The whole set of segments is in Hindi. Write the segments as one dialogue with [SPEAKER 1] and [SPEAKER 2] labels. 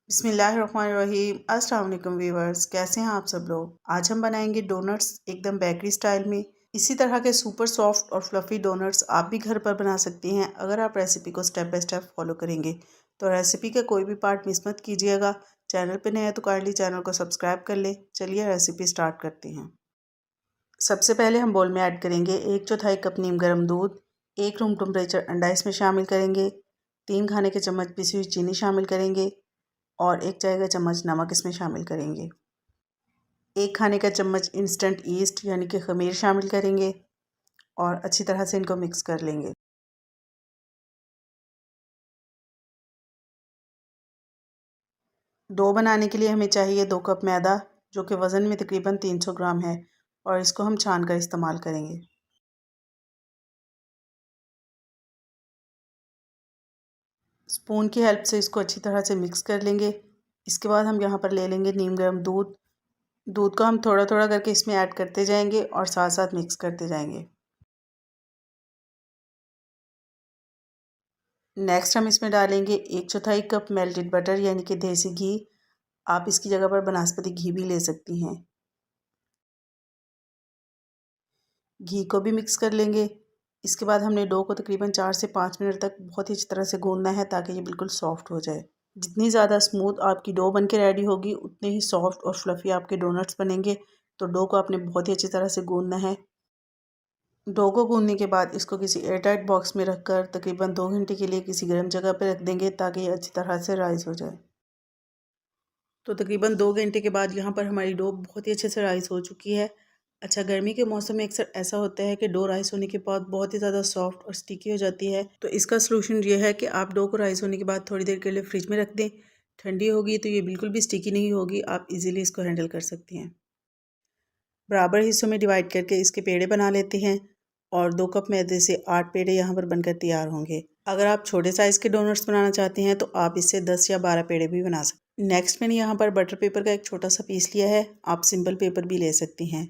[SPEAKER 1] बिस्मिल्लाहिर्रहमानिर्रहीम। अस्सलाम वालेकुम व्यूअर्स, कैसे हैं आप सब लोग। आज हम बनाएंगे डोनट्स एकदम बेकरी स्टाइल में। इसी तरह के सुपर सॉफ्ट और फ्लफ़ी डोनट्स आप भी घर पर बना सकती हैं अगर आप रेसिपी को स्टेप बाय स्टेप फॉलो करेंगे। तो रेसिपी का कोई भी पार्ट मिस मत कीजिएगा। चैनल पर नए हैं तो काइंडली चैनल को सब्सक्राइब कर लें। चलिए रेसिपी स्टार्ट करते हैं। सबसे पहले हम बोल में ऐड करेंगे 1/4 कप नीम गर्म दूध, 1 रूम टेम्परेचर अंडा इसमें शामिल करेंगे, 3 खाने के चम्मच पिसी हुई चीनी शामिल करेंगे और 1 चाय का चम्मच नमक इसमें शामिल करेंगे। 1 खाने का चम्मच इंस्टेंट ईस्ट यानी कि खमीर शामिल करेंगे और अच्छी तरह से इनको मिक्स कर लेंगे। डो बनाने के लिए हमें चाहिए 2 कप मैदा, जो कि वज़न में तकरीबन 300 ग्राम है, और इसको हम छान कर इस्तेमाल करेंगे। स्पून की हेल्प से इसको अच्छी तरह से मिक्स कर लेंगे। इसके बाद हम यहाँ पर ले लेंगे नीम गर्म दूध। दूध को हम थोड़ा थोड़ा करके इसमें ऐड करते जाएंगे और साथ साथ मिक्स करते जाएंगे। नेक्स्ट हम इसमें डालेंगे 1/4 कप मेल्टेड बटर यानी कि देसी घी। आप इसकी जगह पर बनास्पति घी भी ले सकती हैं। घी को भी मिक्स कर लेंगे। इसके बाद हमने डो को तकरीबन 4 से 5 मिनट तक बहुत ही अच्छी तरह से गूंदना है ताकि ये बिल्कुल सॉफ्ट हो जाए। जितनी ज़्यादा स्मूथ आपकी डो बन के रेडी होगी उतने ही सॉफ्ट और फ्लफ़ी आपके डोनट्स बनेंगे। तो डो को आपने बहुत ही अच्छी तरह से गूंदना है। डो को गूंदने के बाद इसको किसी एयरटाइट बॉक्स में रखकर तकरीबन 2 घंटे के लिए किसी गर्म जगह पर रख देंगे ताकि ये अच्छी तरह से राइज़ हो जाए। तो तकरीबन 2 घंटे के बाद यहाँ पर हमारी डो बहुत ही अच्छे से राइस हो चुकी है। अच्छा, गर्मी के मौसम में अक्सर ऐसा होता है कि डो राइस होने के बाद बहुत ही ज़्यादा सॉफ्ट और स्टिकी हो जाती है। तो इसका सलूशन ये है कि आप डो को राइस होने के बाद थोड़ी देर के लिए फ्रिज में रख दें। ठंडी होगी तो ये बिल्कुल भी स्टिकी नहीं होगी, आप इजीली इसको हैंडल कर सकती हैं। बराबर हिस्सों में डिवाइड करके इसके पेड़े बना लेते हैं और 2 कप मैदे से 8 पेड़े यहाँ पर बनकर तैयार होंगे। अगर आप छोटे साइज़ के डोनट्स बनाना चाहते हैं तो आप इससे 10 या 12 पेड़े भी बना सकते हैं। नेक्स्ट मैंने यहाँ पर बटर पेपर का एक छोटा सा पीस लिया है। आप सिंपल पेपर भी ले सकती हैं।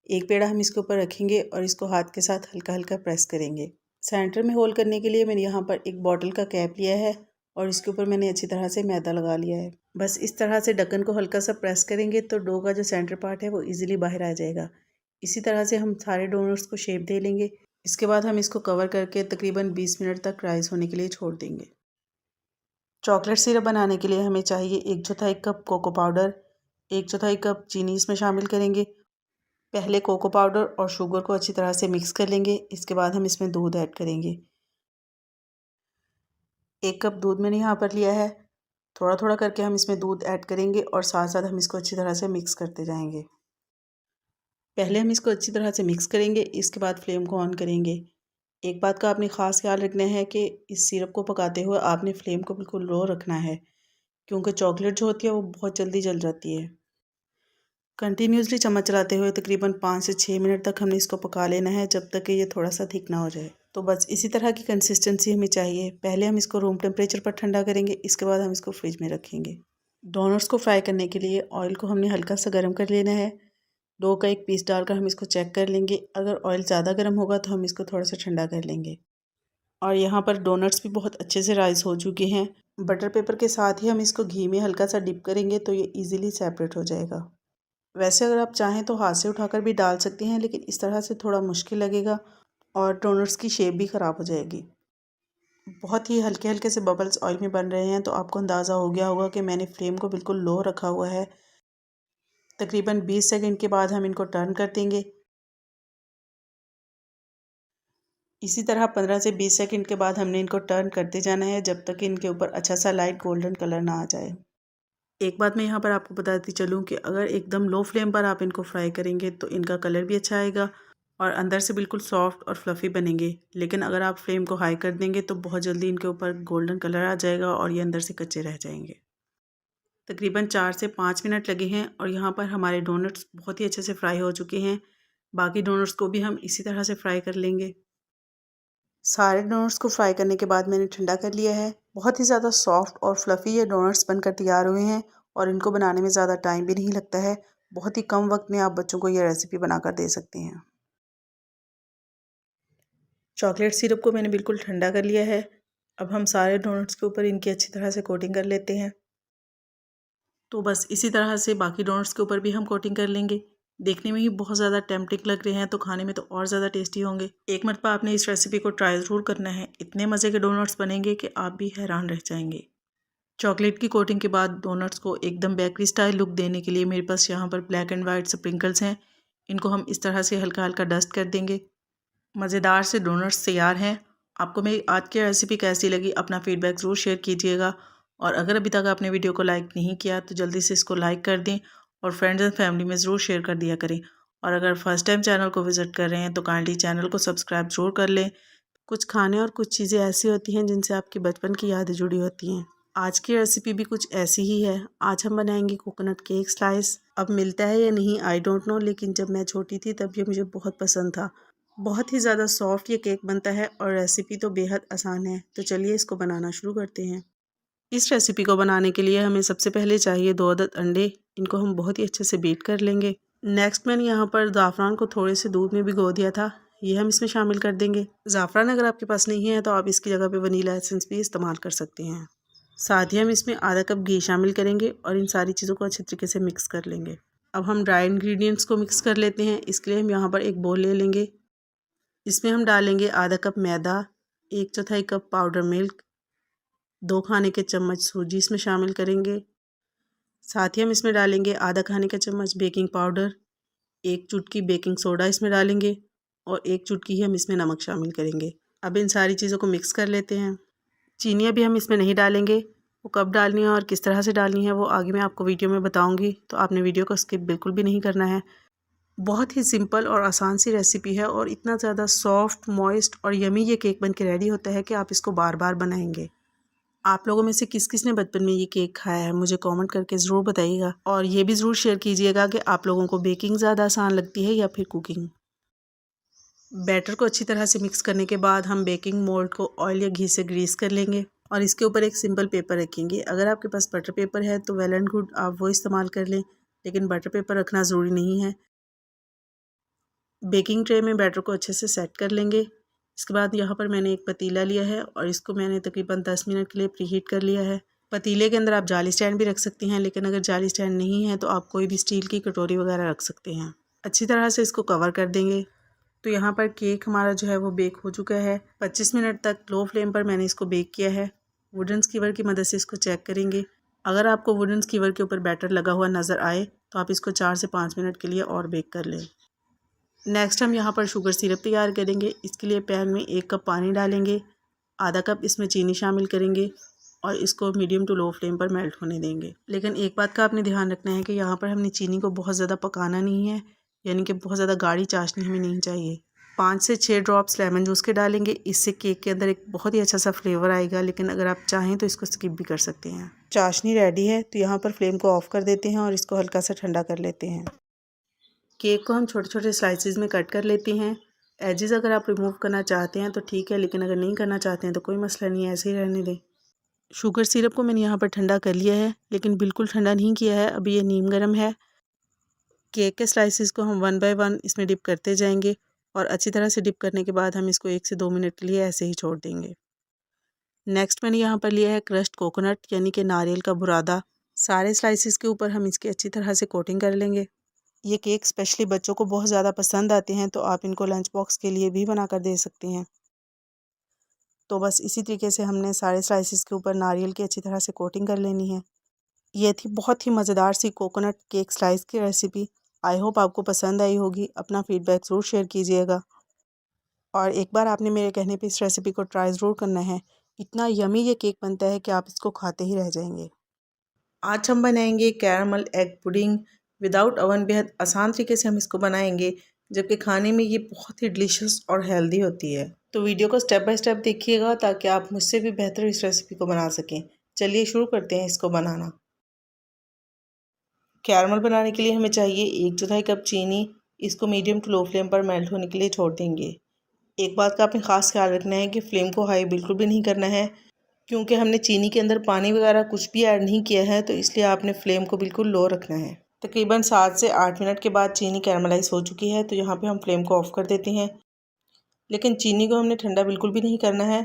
[SPEAKER 1] एक पेड़ा हम इसके ऊपर रखेंगे और इसको हाथ के साथ हल्का हल्का प्रेस करेंगे। सेंटर में होल करने के लिए मैंने यहाँ पर एक बॉटल का कैप लिया है और इसके ऊपर मैंने अच्छी तरह से मैदा लगा लिया है। बस इस तरह से ढक्कन को हल्का सा प्रेस करेंगे तो डो का जो सेंटर पार्ट है वो इजीली बाहर आ जाएगा। इसी तरह से हम सारे डोनट्स को शेप दे लेंगे। इसके बाद हम इसको कवर करके तकरीबन 20 मिनट तक राइस होने के लिए छोड़ देंगे। चॉकलेट सिरप बनाने के लिए हमें चाहिए 1/4 कप कोको पाउडर, 1/4 कप चीनी इसमें शामिल करेंगे। पहले कोको पाउडर और शुगर को अच्छी तरह से मिक्स कर लेंगे। इसके बाद हम इसमें दूध ऐड करेंगे। 1 कप दूध मैंने यहाँ पर लिया है। थोड़ा थोड़ा करके हम इसमें दूध ऐड करेंगे और साथ साथ हम इसको अच्छी तरह से मिक्स करते जाएंगे। पहले हम इसको अच्छी तरह से मिक्स करेंगे, इसके बाद फ्लेम को ऑन करेंगे। एक बात का आपने ख़ास ख्याल रखना है कि इस सिरप को पकाते हुए आपने फ्लेम को बिल्कुल लो रखना है, क्योंकि चॉकलेट जो होती है वो बहुत जल्दी जल जाती है। कंटिन्यूसली चम्मच चलाते हुए तकरीबन 5 से 6 मिनट तक हमने इसको पका लेना है, जब तक कि ये थोड़ा सा थिक ना हो जाए। तो बस इसी तरह की कंसिस्टेंसी हमें चाहिए। पहले हम इसको रूम टेम्परेचर पर ठंडा करेंगे, इसके बाद हम इसको फ्रिज में रखेंगे। डोनट्स को फ्राई करने के लिए ऑयल को हमने हल्का सा गर्म कर लेना है। डो का एक पीस डालकर हम इसको चेक कर लेंगे। अगर ऑयल ज़्यादा गर्म होगा तो हम इसको थोड़ा सा ठंडा कर लेंगे। और यहाँ पर डोनट्स भी बहुत अच्छे से राइस हो चुके हैं। बटर पेपर के साथ ही हम इसको घी में हल्का सा डिप करेंगे तो ये ईज़िली सेपरेट हो जाएगा। वैसे अगर आप चाहें तो हाथ से उठाकर भी डाल सकती हैं, लेकिन इस तरह से थोड़ा मुश्किल लगेगा और डोनट्स की शेप भी ख़राब हो जाएगी। बहुत ही हल्के हल्के से बबल्स ऑयल में बन रहे हैं, तो आपको अंदाज़ा हो गया होगा कि मैंने फ्लेम को बिल्कुल लो रखा हुआ है। तकरीबन 20 सेकंड के बाद हम इनको टर्न कर देंगे। इसी तरह 15 से 20 सेकंड के बाद हमने इनको टर्न करते जाना है, जब तक इनके ऊपर अच्छा सा लाइट गोल्डन कलर ना आ जाए। एक बात मैं यहाँ पर आपको बताती चलूँ कि अगर एकदम लो फ्लेम पर आप इनको फ्राई करेंगे तो इनका कलर भी अच्छा आएगा और अंदर से बिल्कुल सॉफ्ट और फ्लफ़ी बनेंगे। लेकिन अगर आप फ्लेम को हाई कर देंगे तो बहुत जल्दी इनके ऊपर गोल्डन कलर आ जाएगा और ये अंदर से कच्चे रह जाएंगे। तकरीबन 4 से 5 मिनट लगे हैं और यहाँ पर हमारे डोनट्स बहुत ही अच्छे से फ्राई हो चुके हैं। बाकी डोनट्स को भी हम इसी तरह से फ्राई कर लेंगे। सारे डोनट्स को फ्राई करने के बाद मैंने ठंडा कर लिया है। बहुत ही ज़्यादा सॉफ्ट और फ्लफ़ी ये डोनट्स बनकर तैयार हुए हैं और इनको बनाने में ज़्यादा टाइम भी नहीं लगता है। बहुत ही कम वक्त में आप बच्चों को ये रेसिपी बनाकर दे सकते हैं। चॉकलेट सिरप को मैंने बिल्कुल ठंडा कर लिया है। अब हम सारे डोनट्स के ऊपर इनकी अच्छी तरह से कोटिंग कर लेते हैं। तो बस इसी तरह से बाकी डोनट्स के ऊपर भी हम कोटिंग कर लेंगे। देखने में ही बहुत ज़्यादा टेम्पटिंग लग रहे हैं, तो खाने में तो और ज़्यादा टेस्टी होंगे। एक मरतबा आपने इस रेसिपी को ट्राई ज़रूर करना है। इतने मज़े के डोनट्स बनेंगे कि आप भी हैरान रह जाएंगे। चॉकलेट की कोटिंग के बाद डोनट्स को एकदम बेकरी स्टाइल लुक देने के लिए मेरे पास यहाँ पर ब्लैक एंड वाइट स्प्रिंकल्स हैं। इनको हम इस तरह से हल्का हल्का डस्ट कर देंगे। मज़ेदार से डोनट्स तैयार हैं। आपको मेरी आज की रेसिपी कैसी लगी, अपना फीडबैक ज़रूर शेयर कीजिएगा। और अगर अभी तक आपने वीडियो को लाइक नहीं किया तो जल्दी से इसको लाइक कर दें और फ्रेंड्स एंड फैमिली में ज़रूर शेयर कर दिया करें। और अगर फर्स्ट टाइम चैनल को विज़िट कर रहे हैं तो काइंडली चैनल को सब्सक्राइब ज़रूर कर लें। कुछ खाने और कुछ चीज़ें ऐसी होती हैं जिनसे आपकी बचपन की यादें जुड़ी होती हैं। आज की रेसिपी भी कुछ ऐसी ही है। आज हम बनाएंगे कोकोनट केक स्लाइस। अब मिलता है या नहीं आई डोंट नो, लेकिन जब मैं छोटी थी तब ये मुझे बहुत पसंद था। बहुत ही ज़्यादा सॉफ्ट ये केक बनता है और रेसिपी तो बेहद आसान है। तो चलिए इसको बनाना शुरू करते हैं। इस रेसिपी को बनाने के लिए हमें सबसे पहले चाहिए 2 अदद अंडे। इनको हम बहुत ही अच्छे से बीट कर लेंगे। नेक्स्ट मैंने यहाँ पर ज़ाफ़रान को थोड़े से दूध में भिगो दिया था, ये हम इसमें शामिल कर देंगे। ज़ाफ़रान अगर आपके पास नहीं है तो आप इसकी जगह पे वनीला एसेंस भी इस्तेमाल कर सकते हैं। साथ ही हम इसमें आधा कप घी शामिल करेंगे और इन सारी चीज़ों को अच्छे तरीके से मिक्स कर लेंगे। अब हम ड्राई इंग्रेडिएंट्स को मिक्स कर लेते हैं। इसके लिए हम यहाँ पर एक बोल ले लेंगे। इसमें हम डालेंगे आधा कप मैदा, 1/4 कप पाउडर मिल्क, 2 खाने के चम्मच सूजी इसमें शामिल करेंगे। साथ ही हम इसमें डालेंगे आधा खाने का चम्मच बेकिंग पाउडर, 1 चुटकी बेकिंग सोडा इसमें डालेंगे और 1 चुटकी ही हम इसमें नमक शामिल करेंगे। अब इन सारी चीज़ों को मिक्स कर लेते हैं। चीनी अभी हम इसमें नहीं डालेंगे। वो कब डालनी है और किस तरह से डालनी है वो आगे मैं आपको वीडियो में बताऊंगी, तो आपने वीडियो को स्किप बिल्कुल भी नहीं करना है। बहुत ही सिंपल और आसान सी रेसिपी है और इतना ज़्यादा सॉफ्ट, मॉइस्ट और यमी ये केक बन के रेडी होता है कि आप इसको बार बार बनाएंगे। आप लोगों में से किस किस ने बचपन में ये केक खाया है मुझे कमेंट करके ज़रूर बताइएगा। और ये भी ज़रूर शेयर कीजिएगा कि आप लोगों को बेकिंग ज़्यादा आसान लगती है या फिर कुकिंग। बैटर को अच्छी तरह से मिक्स करने के बाद हम बेकिंग मोल्ड को ऑयल या घी से ग्रीस कर लेंगे और इसके ऊपर एक सिंपल पेपर रखेंगे। अगर आपके पास बटर पेपर है तो वेल एंड गुड, आप वो इस्तेमाल कर लें, लेकिन बटर पेपर रखना ज़रूरी नहीं है। बेकिंग ट्रे में बैटर को अच्छे से सेट कर लेंगे। इसके बाद यहाँ पर मैंने एक पतीला लिया है और इसको मैंने तकरीबन 10 मिनट के लिए प्रीहीट कर लिया है। पतीले के अंदर आप जाली स्टैंड भी रख सकती हैं, लेकिन अगर जाली स्टैंड नहीं है तो आप कोई भी स्टील की कटोरी वगैरह रख सकते हैं। अच्छी तरह से इसको कवर कर देंगे। तो यहाँ पर केक हमारा जो है वो बेक हो चुका है। 25 मिनट तक लो फ्लेम पर मैंने इसको बेक किया है। वुडन स्कीवर की मदद से इसको चेक करेंगे। अगर आपको वुडन स्कीवर के ऊपर बैटर लगा हुआ नज़र आए तो आप इसको 4 से 5 मिनट के लिए और बेक कर लें। नेक्स्ट हम यहाँ पर शुगर सिरप तैयार करेंगे। इसके लिए पैन में 1 कप पानी डालेंगे, आधा कप इसमें चीनी शामिल करेंगे और इसको मीडियम टू लो फ्लेम पर मेल्ट होने देंगे। लेकिन एक बात का आपने ध्यान रखना है कि यहाँ पर हमने चीनी को बहुत ज़्यादा पकाना नहीं है, यानी कि बहुत ज़्यादा गाढ़ी चाशनी हमें नहीं चाहिए। 5 से 6 ड्रॉप्स लेमन जूस के डालेंगे। इससे केक के अंदर एक बहुत ही अच्छा सा फ्लेवर आएगा, लेकिन अगर आप चाहें तो इसको स्किप भी कर सकते हैं। चाशनी रेडी है तो यहाँ पर फ्लेम को ऑफ कर देते हैं और इसको हल्का सा ठंडा कर लेते हैं। केक को हम छोटे छोटे स्लाइसेस में कट कर लेते हैं। एजेस अगर आप रिमूव करना चाहते हैं तो ठीक है, लेकिन अगर नहीं करना चाहते हैं तो कोई मसला नहीं है, ऐसे ही रहने दें। शुगर सिरप को मैंने यहाँ पर ठंडा कर लिया है, लेकिन बिल्कुल ठंडा नहीं किया है, अभी ये नीम गर्म है। केक के स्लाइसेस को हम 1 बाय 1 इसमें डिप करते जाएंगे और अच्छी तरह से डिप करने के बाद हम इसको 1 से 2 मिनट के लिए ऐसे ही छोड़ देंगे। नेक्स्ट मैंने यहाँ पर लिया है क्रश्ड कोकोनट, यानी कि नारियल का बुरादा। सारे स्लाइसेस के ऊपर हम इसकी अच्छी तरह से कोटिंग कर लेंगे। ये केक स्पेशली बच्चों को बहुत ज़्यादा पसंद आते हैं, तो आप इनको लंच बॉक्स के लिए भी बना कर दे सकते हैं। तो बस इसी तरीके से हमने सारे स्लाइसेस के ऊपर नारियल की अच्छी तरह से कोटिंग कर लेनी है। ये थी बहुत ही मज़ेदार सी कोकोनट केक स्लाइस की रेसिपी। आई होप आपको पसंद आई होगी। अपना फीडबैक ज़रूर शेयर कीजिएगा और एक बार आपने मेरे कहने पे इस रेसिपी को ट्राई ज़रूर करना है। इतना यमी ये केक बनता है कि आप इसको खाते ही रह जाएंगे। आज हम बनाएंगे caramel egg pudding without oven. बेहद आसान तरीके से हम इसको बनाएंगे, जबकि खाने में ये बहुत ही डिलीशियस और हेल्दी होती है। तो वीडियो को स्टेप बाय स्टेप देखिएगा ताकि आप मुझसे भी बेहतर इस रेसिपी को बना सकें। चलिए शुरू करते हैं इसको बनाना। कैरमल बनाने के लिए हमें चाहिए 1/4 कप चीनी। इसको मीडियम टू लो फ्लेम पर मेल्ट होने के लिए छोड़ देंगे। एक बात का आपने ख़ास ख्याल रखना है कि फ्लेम को हाई बिल्कुल भी नहीं करना है, क्योंकि हमने चीनी के अंदर पानी वगैरह कुछ भी ऐड नहीं किया है, तो इसलिए आपने फ्लेम को बिल्कुल लो रखना है। तकरीबन 7 से 8 मिनट के बाद चीनी कैरमलाइज हो चुकी है, तो यहाँ पे हम फ्लेम को ऑफ़ कर देते हैं। लेकिन चीनी को हमने ठंडा बिल्कुल भी नहीं करना है।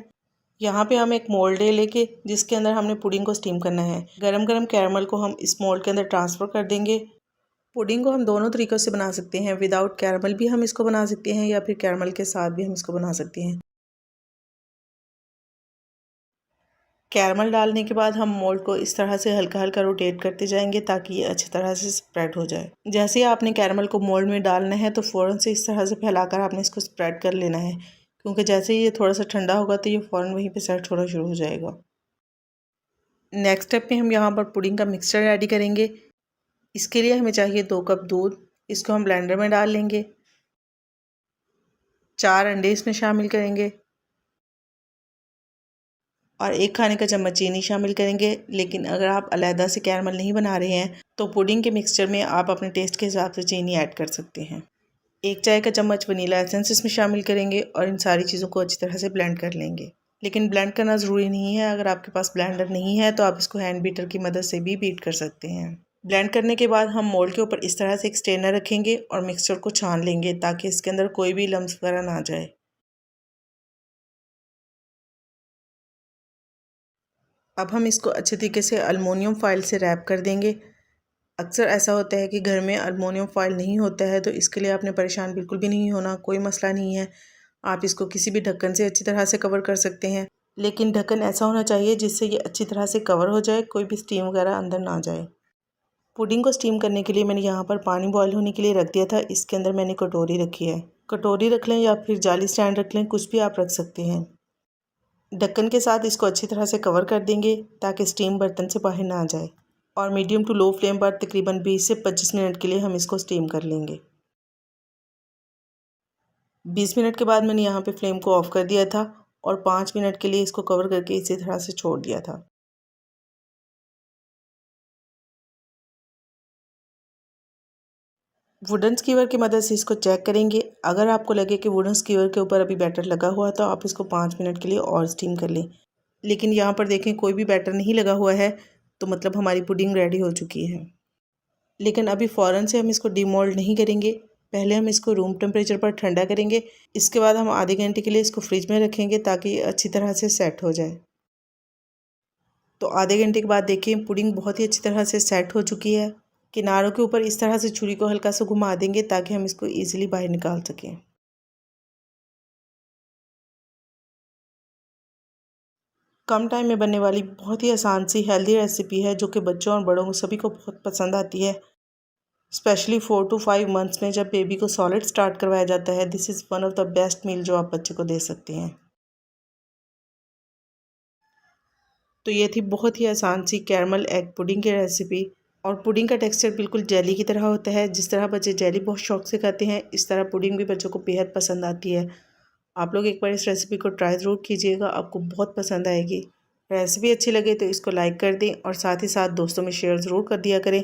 [SPEAKER 1] यहाँ पे हम एक मोल्ड लेके जिसके अंदर हमने पुडिंग को स्टीम करना है। गरम गरम कैरमल को हम इस मोल्ड के अंदर ट्रांसफ़र कर देंगे। पुडिंग को हम दोनों तरीक़ों से बना सकते हैं, विदाउट कैरमल भी हम इसको बना सकते हैं या फिर कैरमल के साथ भी हम इसको बना सकते हैं। कैरमल डालने के बाद हम मोल्ड को इस तरह से हल्का हल्का रोटेट करते जाएंगे ताकि ये अच्छी तरह से स्प्रेड हो जाए। जैसे ही आपने कैरमल को मोल्ड में डालना है तो फ़ौरन से इस तरह से फैलाकर आपने इसको स्प्रेड कर लेना है, क्योंकि जैसे ही ये थोड़ा सा ठंडा होगा तो ये फ़ौरन वहीं पे सेट होना शुरू हो जाएगा। नेक्स्ट स्टेप में हम यहाँ पर पुडिंग का मिक्सचर रेडी करेंगे। इसके लिए हमें चाहिए 2 कप दूध। इसको हम ब्लेंडर में डाल लेंगे। 4 अंडे इसमें शामिल करेंगे और 1 खाने का चम्मच चीनी शामिल करेंगे। लेकिन अगर आप अलहदा से कैरमल नहीं बना रहे हैं तो पुडिंग के मिक्सचर में आप अपने टेस्ट के हिसाब से चीनी ऐड कर सकते हैं। 1 चाय का चम्मच वनीला एसेंस इसमें शामिल करेंगे और इन सारी चीज़ों को अच्छी तरह से ब्लेंड कर लेंगे। लेकिन ब्लेंड करना ज़रूरी नहीं है, अगर आपके पास ब्लेंडर नहीं है तो आप इसको हैंड बीटर की मदद से भी बीट कर सकते हैं। ब्लेंड करने के बाद हम मोल्ड के ऊपर इस तरह से एक स्ट्रेनर रखेंगे और मिक्सचर को छान लेंगे ताकि इसके अंदर कोई भी लम्स वगैरह ना जाए। अब हम इसको अच्छे तरीके से अल्मुनियम फ़ॉइल से रैप कर देंगे। अक्सर ऐसा होता है कि घर में अल्मुनियम फ़ॉइल नहीं होता है, तो इसके लिए आपने परेशान बिल्कुल भी नहीं होना, कोई मसला नहीं है। आप इसको किसी भी ढक्कन से अच्छी तरह से कवर कर सकते हैं, लेकिन ढक्कन ऐसा होना चाहिए जिससे ये अच्छी तरह से कवर हो जाए, कोई भी स्टीम वगैरह अंदर ना जाए। पुडिंग को स्टीम करने के लिए मैंने यहाँ पर पानी बॉयल होने के लिए रख दिया था। इसके अंदर मैंने कटोरी रखी है। कटोरी रख लें या फिर जाली स्टैंड रख लें, कुछ भी आप रख सकते हैं। ढक्कन के साथ इसको अच्छी तरह से कवर कर देंगे ताकि स्टीम बर्तन से बाहर ना आ जाए और मीडियम टू लो फ्लेम पर तकरीबन 20 से 25 मिनट के लिए हम इसको स्टीम कर लेंगे। 20 मिनट के बाद मैंने यहाँ पे फ्लेम को ऑफ़ कर दिया था और 5 मिनट के लिए इसको कवर करके इसी तरह से छोड़ दिया था। वुडन स्कीवर की मदद से इसको चेक करेंगे। अगर आपको लगे कि वुडन स्कीवर के ऊपर अभी बैटर लगा हुआ है तो आप इसको 5 मिनट के लिए और स्टीम कर लें। लेकिन यहाँ पर देखें कोई भी बैटर नहीं लगा हुआ है, तो मतलब हमारी पुडिंग रेडी हो चुकी है। लेकिन अभी फ़ौरन से हम इसको डीमोल्ड नहीं करेंगे, पहले हम इसको रूम टेम्परेचर पर ठंडा करेंगे। इसके बाद हम आधे घंटे के लिए इसको फ्रिज में रखेंगे ताकि ये अच्छी तरह से सेट हो जाए। तो आधे घंटे के बाद देखिए पुडिंग बहुत ही अच्छी तरह से सेट हो चुकी है। किनारों के ऊपर इस तरह से छुरी को हल्का सा घुमा देंगे ताकि हम इसको ईज़िली बाहर निकाल सकें। कम टाइम में बनने वाली बहुत ही आसान सी हेल्दी रेसिपी है जो कि बच्चों और बड़ों को सभी को बहुत पसंद आती है। स्पेशली 4 to 5 मंथ्स में जब बेबी को सॉलिड स्टार्ट करवाया जाता है, this is one of the best meal जो आप बच्चे को दे सकते हैं। तो ये थी बहुत ही आसान सी कैरमल एग पुडिंग की रेसिपी। और पुडिंग का टेक्सचर बिल्कुल जेली की तरह होता है। जिस तरह बच्चे जेली बहुत शौक से खाते हैं, इस तरह पुडिंग भी बच्चों को बेहद पसंद आती है। आप लोग एक बार इस रेसिपी को ट्राई ज़रूर कीजिएगा, आपको बहुत पसंद आएगी। रेसिपी अच्छी लगे तो इसको लाइक कर दें और साथ ही साथ दोस्तों में शेयर ज़रूर कर दिया करें।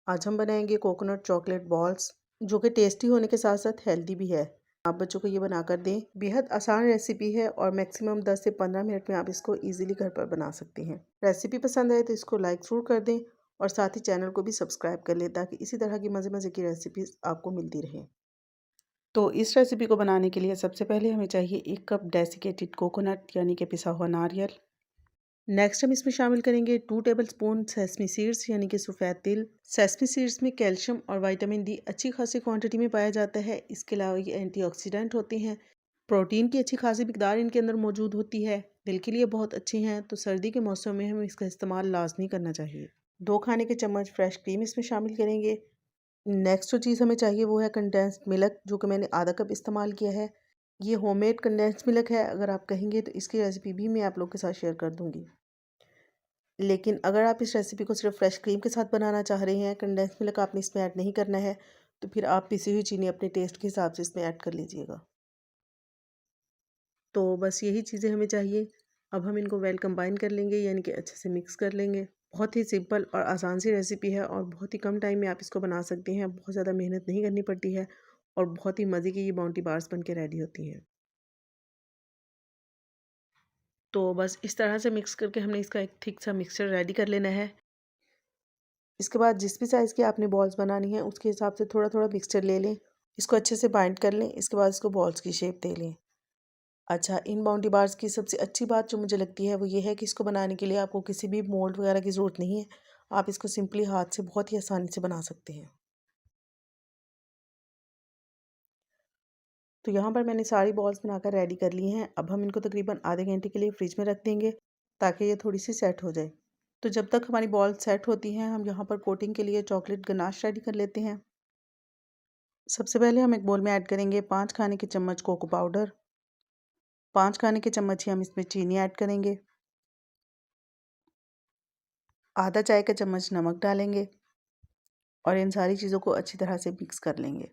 [SPEAKER 1] आज हम बनाएंगे कोकोनट चॉकलेट बॉल्स, जो कि टेस्टी होने के साथ साथ हेल्दी भी है। आप बच्चों को ये बनाकर दें। बेहद आसान रेसिपी है और मैक्सिमम 10 से 15 मिनट में आप इसको इजीली घर पर बना सकते हैं। रेसिपी पसंद आए तो इसको लाइक ज़रूर कर दें और साथ ही चैनल को भी सब्सक्राइब कर लें ताकि इसी तरह की मज़े मज़े की रेसिपीज़ आपको मिलती रहें। तो इस रेसिपी को बनाने के लिए सबसे पहले हमें चाहिए 1 कप डेसिकेटेड कोकोनट यानी कि पिसा हुआ नारियल। नेक्स्ट हम इसमें शामिल करेंगे 2 टेबलस्पून सेसमी सीड्स यानी कि सफ़ेद तिल। सेसमी सीड्स में कैल्शियम और विटामिन डी अच्छी खासी क्वांटिटी में पाया जाता है। इसके अलावा ये एंटीऑक्सीडेंट होते हैं। प्रोटीन की अच्छी खासी मिकदार इनके अंदर मौजूद होती है। दिल के लिए बहुत अच्छी हैं, तो सर्दी के मौसम में हमें इसका इस्तेमाल लाजमी करना चाहिए। 2 खाने के चम्मच फ्रेश क्रीम इसमें शामिल करेंगे। नेक्स्ट जो चीज़ हमें चाहिए वो है कंडेंस्ड मिल्क, जो कि मैंने आधा कप इस्तेमाल किया है। ये होममेड कंडेंस्ड मिल्क है। अगर आप कहेंगे तो इसकी रेसिपी भी मैं आप लोग के साथ शेयर कर दूँगी। लेकिन अगर आप इस रेसिपी को सिर्फ फ्रेश क्रीम के साथ बनाना चाह रहे हैं, कंडेंस मिल्क आपने इसमें ऐड नहीं करना है, तो फिर आप पिसी हुई चीनी अपने टेस्ट के हिसाब से इसमें ऐड कर लीजिएगा। तो बस यही चीज़ें हमें चाहिए। अब हम इनको वेल कंबाइन कर लेंगे, यानी कि अच्छे से मिक्स कर लेंगे। बहुत ही सिंपल और आसान सी रेसिपी है और बहुत ही कम टाइम में आप इसको बना सकते हैं। बहुत ज़्यादा मेहनत नहीं करनी पड़ती है और बहुत ही मज़े की ये बाउंटी बार्स बन के रेडी होती हैं। तो बस इस तरह से मिक्स करके हमने इसका एक थिक सा मिक्सचर रेडी कर लेना है। इसके बाद जिस भी साइज़ की आपने बॉल्स बनानी है उसके हिसाब से थोड़ा थोड़ा मिक्सचर ले लें। इसको अच्छे से बाइंड कर लें। इसके बाद इसको बॉल्स की शेप दे लें। अच्छा, इन बाउंडी बार्स की सबसे अच्छी बात जो मुझे लगती है वो ये है कि इसको बनाने के लिए आपको किसी भी मोल्ड वगैरह की ज़रूरत नहीं है। आप इसको सिंपली हाथ से बहुत ही आसानी से बना सकते हैं। तो यहाँ पर मैंने सारी बॉल्स बनाकर रेडी कर ली हैं। अब हम इनको तकरीबन आधे घंटे के लिए फ्रिज में रख देंगे ताकि ये थोड़ी सी सेट हो जाए। तो जब तक हमारी बॉल सेट होती हैं हम यहाँ पर कोटिंग के लिए चॉकलेट गनाश रेडी कर लेते हैं। सबसे पहले हम एक बोल में ऐड करेंगे 5 खाने के चम्मच कोको पाउडर, 5 खाने के चम्मच ही हम इसमें चीनी ऐड करेंगे, आधा चाय का चम्मच नमक डालेंगे और इन सारी चीज़ों को अच्छी तरह से मिक्स कर लेंगे।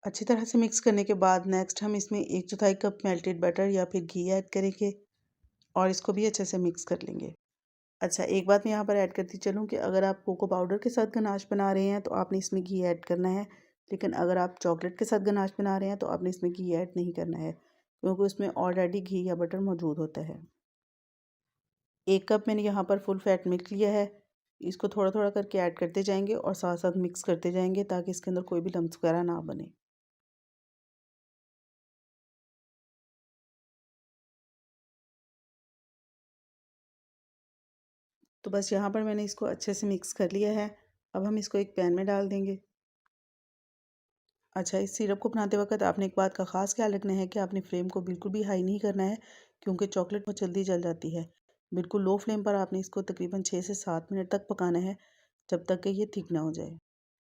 [SPEAKER 1] अच्छी तरह से मिक्स करने के बाद नेक्स्ट हम इसमें 1/4 कप मेल्टेड बटर या फिर घी ऐड करेंगे और इसको भी अच्छे से मिक्स कर लेंगे। अच्छा, एक बात मैं यहाँ पर ऐड करती चलूँ कि अगर आप कोको पाउडर के साथ गनाश बना रहे हैं तो आपने इसमें घी ऐड करना है, लेकिन अगर आप चॉकलेट के साथ गनाश बना रहे हैं तो आपने इसमें घी ऐड नहीं करना है, क्योंकि उसमें ऑलरेडी घी या बटर मौजूद होता है। 1 कप मैंने यहाँ पर फुल फैट मिल्क लिया है। इसको थोड़ा थोड़ा करके ऐड करते जाएंगे और साथ साथ मिक्स करते जाएंगे ताकि इसके अंदर कोई भी लम्स वगैरह ना बने। तो बस यहाँ पर मैंने इसको अच्छे से मिक्स कर लिया है। अब हम इसको एक पैन में डाल देंगे। अच्छा, इस सिरप को बनाते वक्त आपने एक बात का ख़ास ख्याल रखना है कि आपने फ्लेम को बिल्कुल भी हाई नहीं करना है, क्योंकि चॉकलेट बहुत जल्दी जल जाती है। बिल्कुल लो फ्लेम पर आपने इसको तकरीबन 6 से 7 मिनट तक पकाना है, जब तक कि ये थिक ना हो जाए।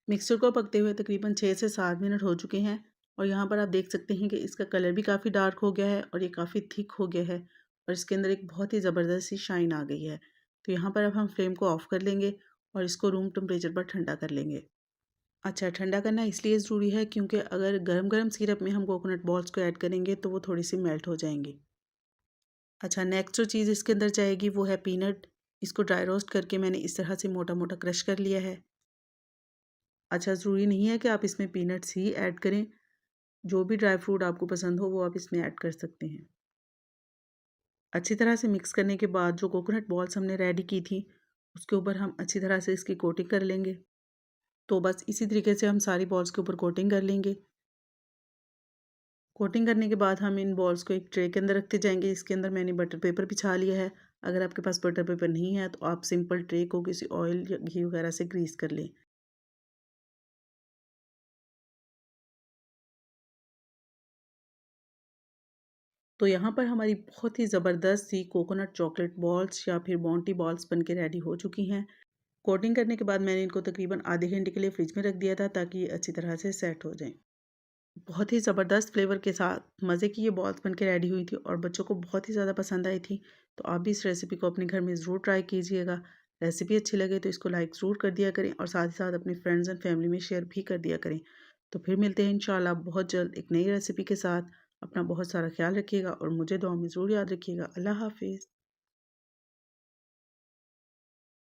[SPEAKER 1] मिक्सचर को पकते हुए तकरीबन 6 से 7 मिनट हो चुके हैं और यहाँ पर आप देख सकते हैं कि इसका कलर भी काफ़ी डार्क हो गया है और ये काफ़ी थिक हो गया है और इसके अंदर एक बहुत ही ज़बरदस्त सी शाइन आ गई है। तो यहाँ पर अब हम फ्लेम को ऑफ़ कर लेंगे और इसको रूम टेम्परेचर पर ठंडा कर लेंगे। अच्छा, ठंडा करना इसलिए ज़रूरी है क्योंकि अगर गरम-गरम सिरप में हम कोकोनट बॉल्स को ऐड करेंगे तो वो थोड़ी-सी मेल्ट हो जाएँगी। अच्छा, नेक्स्ट जो चीज़ इसके अंदर जाएगी वो है पीनट। इसको ड्राई रोस्ट करके मैंने इस तरह से मोटा-मोटा क्रश कर लिया है। अच्छा, ज़रूरी नहीं है कि आप इसमें पीनट्स ही ऐड करें। जो भी ड्राई फ्रूट आपको पसंद हो वो आप इसमें ऐड कर सकते हैं। अच्छी तरह से मिक्स करने के बाद जो कोकोनट बॉल्स हमने रेडी की थी, उसके ऊपर हम अच्छी तरह से इसकी कोटिंग कर लेंगे। तो बस इसी तरीके से हम सारी बॉल्स के ऊपर कोटिंग कर लेंगे। कोटिंग करने के बाद हम इन बॉल्स को एक ट्रे के अंदर रखते जाएँगे। इसके अंदर मैंने बटर पेपर बिछा लिया है। अगर आपके पास बटर पेपर नहीं है तो आप सिंपल ट्रे को किसी ऑयल या घी वगैरह से ग्रीस कर लें। तो यहाँ पर हमारी बहुत ही ज़बरदस्त सी कोकोनट चॉकलेट बॉल्स या फिर बॉन्टी बॉल्स बन के रेडी हो चुकी हैं। कोटिंग करने के बाद मैंने इनको तकरीबन आधे घंटे के लिए फ्रिज में रख दिया था ताकि ये अच्छी तरह से सेट हो जाएँ। बहुत ही ज़बरदस्त फ्लेवर के साथ मज़े की ये बॉल्स बन के रेडी हुई थी और बच्चों को बहुत ही ज़्यादा पसंद आई थी। तो आप भी इस रेसिपी को अपने घर में ज़रूर ट्राई कीजिएगा। रेसिपी अच्छी लगे तो इसको लाइक ज़रूर कर दिया करें और साथ ही साथ अपने फ्रेंड्स एंड फैमिली में शेयर भी कर दिया करें। तो फिर मिलते हैं इंशाल्लाह बहुत जल्द एक नई रेसिपी के साथ। अपना बहुत सारा ख्याल रखिएगा और मुझे दुआ में ज़रूर याद रखिएगा। अल्लाह हाफ़िज़।